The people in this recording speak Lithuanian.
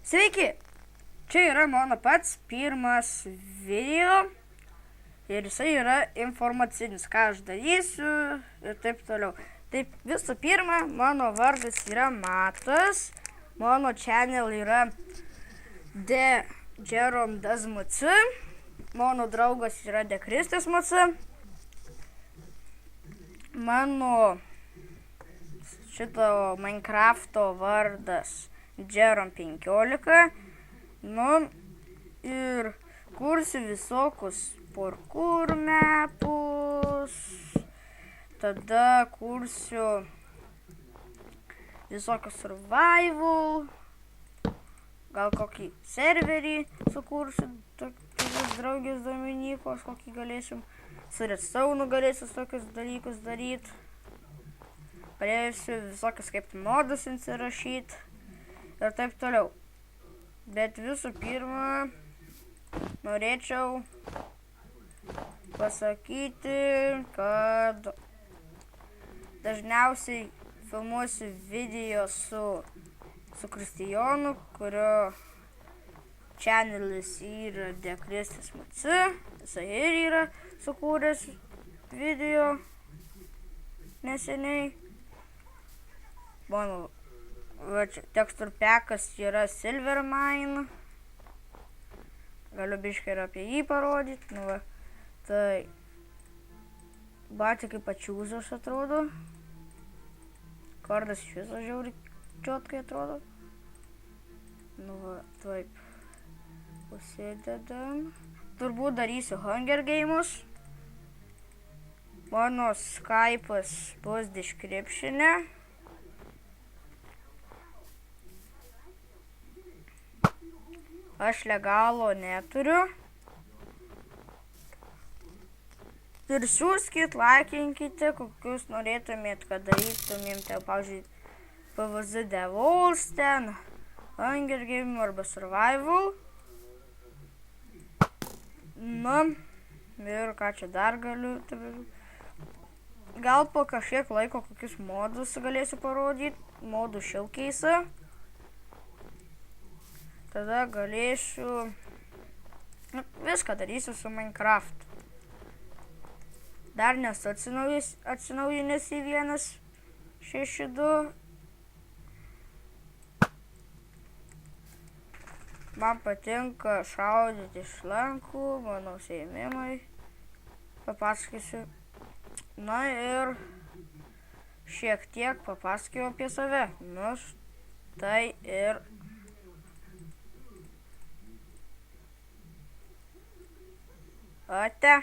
Sveiki, čia yra mano pats pirmas video ir jisai yra informacinis, ką aš darysiu ir taip toliau. Taip, visų pirma, mano vardas yra Matas, mano channel yra The Jerome Does MC, mano draugas yra The Kristis MC, mano šito Minecrafto vardas Jerome 15, nu ir kursiu visokius parkour mapus, tada kursiu visokius survival, gal kokį serverį sukursiu, tokius draugės Dominykos, kokį galėsim, su redstone galėsiu tokius dalykus daryti, pradėsiu visokius kaip modus įsirašyti ir taip toliau. Bet visų pirma, norėčiau pasakyti, kad dažniausiai filmuosiu video su Kristijonu, kurio channelis yra The Kristis MC. Jisai ir yra sukūręs video neseniai. Mano tekstur pekas yra Silvermine. Galiu biškai ir apie jį parodyti. Nu, va. Tai batė kaip pačiūzas atrodo. Kardas iš viso žiauri čiotkai atrodo. Nu, va, taip. Užsidedam. Turbūt darysiu Hunger Games. Mano Skype'as bus description'e. Aš legalo neturiu. Ir siūskit, laikinkite, kokius norėtumėt, kad darytumėm, tai, pavyzdžiui, PvZ The Walls ten, Hunger Game arba Survival. Na, ir ką čia dar galiu. Gal po kažkiek laiko kokius modus galėsiu parodyti, modų showcase'ą. Tada galėsiu viską darysiu su Minecraft. Dar nesu atsinaujinęs į 1.6.2. Man patinka šaudyti iš lankų, mano užsiėmimai. Papasakysiu. Na ir šiek tiek papasakojau apie save. Nu, tai ir ate.